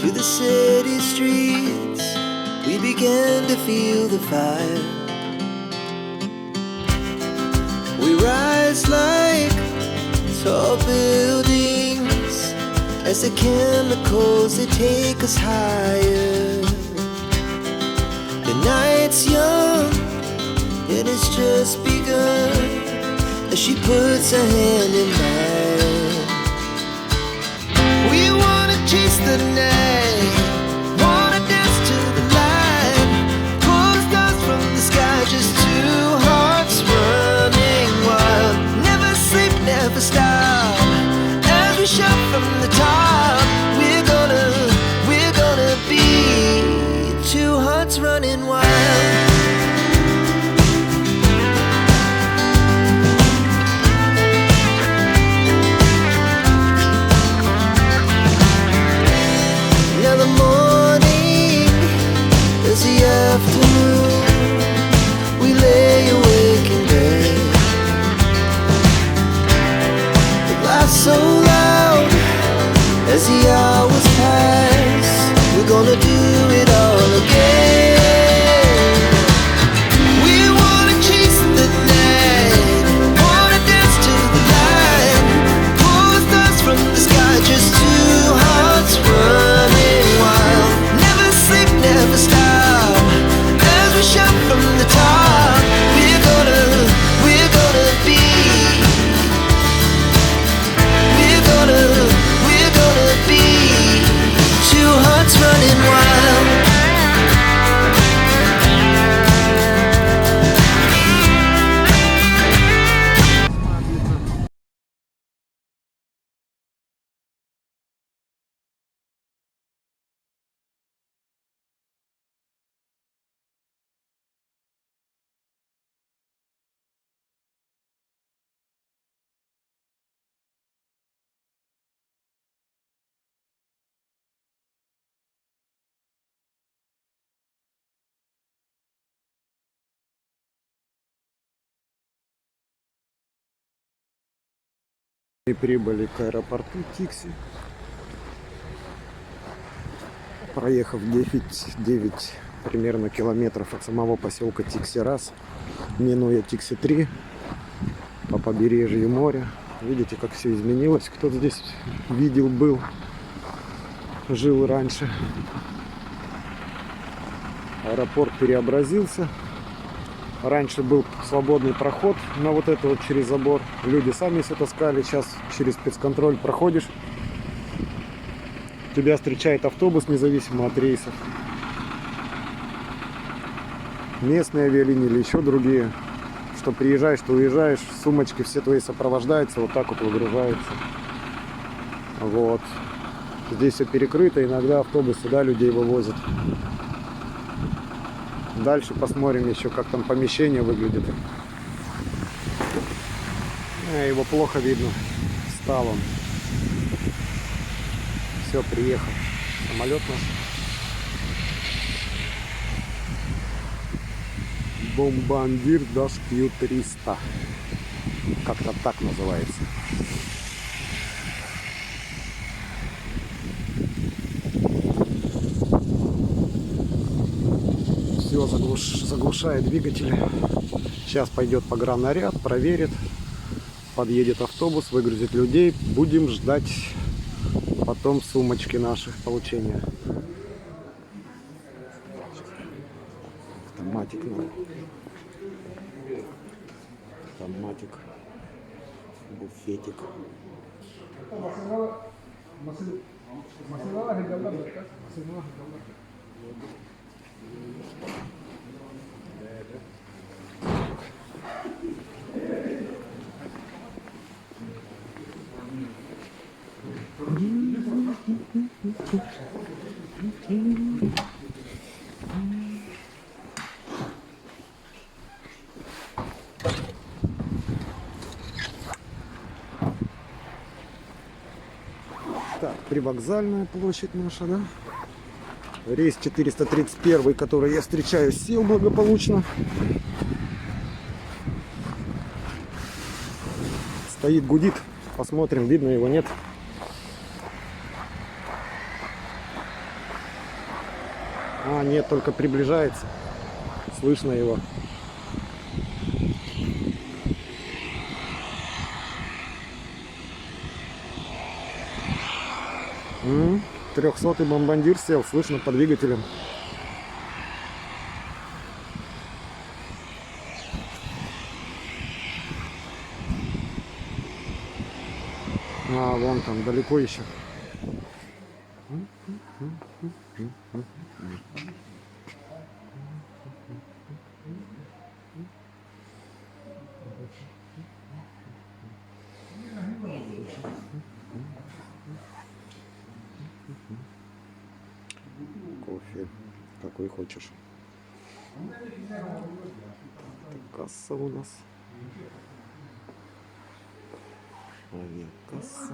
to the city streets, we began to feel the fire. We rise like tall buildings as the chemicals, they take us higher. The night's young and it's just begun as she puts her hand in mine. We wanna chase the night, wanna dance to the light, pull the stars from the sky, just two hearts running wild. Never sleep, never stop, as we shout from the top. We're gonna be two hearts running wild. Afternoon, we lay awake in bed. The laughs so loud as the hours pass. We're gonna do it all again. We wanna chase the night, wanna dance to the light, pull the stars from the sky, just two hearts running wild. Never sleep, never stop, shout from the top. We're gonna be, we're gonna be two hearts running wild. Мы прибыли к аэропорту Тикси, проехав 9 примерно километров от самого поселка Тикси-Рас, минуя Тикси-3 по побережью моря. Видите, как все изменилось. Кто-то здесь видел, был, жил раньше. Аэропорт преобразился. Раньше был свободный проход на вот это вот через забор. Люди сами все таскали. Сейчас через спецконтроль проходишь. Тебя встречает автобус, независимо от рейсов. Местные авиалинии или еще другие. Что приезжаешь, что уезжаешь, сумочки все твои сопровождаются, вот так вот выгружаются. Вот. Здесь все перекрыто, иногда автобусы, да, людей вывозят. Дальше посмотрим еще, как там помещение выглядит. Его плохо видно. Встал он. Все, приехал. Самолет наш. Бомбардир Dash Q300. Как-то так называется. Все заглушает двигатели. Сейчас пойдет пограннаряд, проверит. Подъедет автобус, выгрузит людей. Будем ждать потом сумочки наших получения. Автоматик надо. Автоматик. Буфетик. Так, привокзальная площадь наша, да? Рейс 431, который я встречаю, сел благополучно. Стоит, гудит. Посмотрим, видно его, нет. А, нет, только приближается. Слышно его. 300-й бомбардир сел, слышно по двигателям. А, вон там, далеко еще. Кофе, какой хочешь. Касса у нас. Авиакасса.